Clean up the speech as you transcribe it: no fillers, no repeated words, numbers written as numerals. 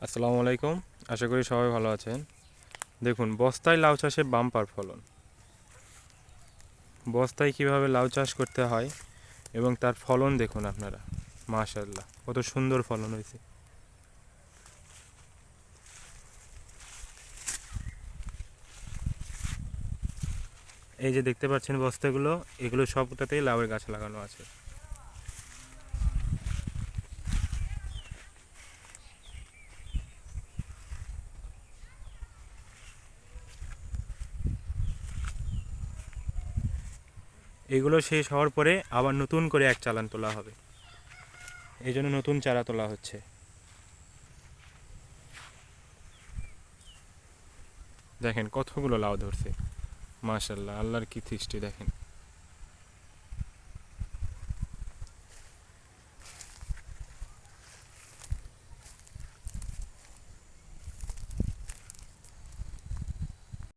আসসালামু আলাইকুম। আশা করি সবাই ভালো আছেন। দেখুন বস্তায় লাউ চাষে বাম্পার ফলন। বস্তায় কিভাবে লাউ চাষ করতে হয় এবং তার ফলন দেখুন আপনারা। মাশাআল্লাহ কত সুন্দর ফলন হয়েছে। এই যে দেখতে পাচ্ছেন বস্তাগুলো, এগুলো সবটাতেই লাউয়ের গাছ লাগানো আছে। এগুলো শেষ হওয়ার পরে আবার নতুন করে এক চালান তোলা হবে। এই জন্য নতুন চারা তোলা হচ্ছে। দেখেন কতগুলো লাউ ধরছে। মাশাআল্লাহ, আল্লাহর কি সৃষ্টি দেখেন।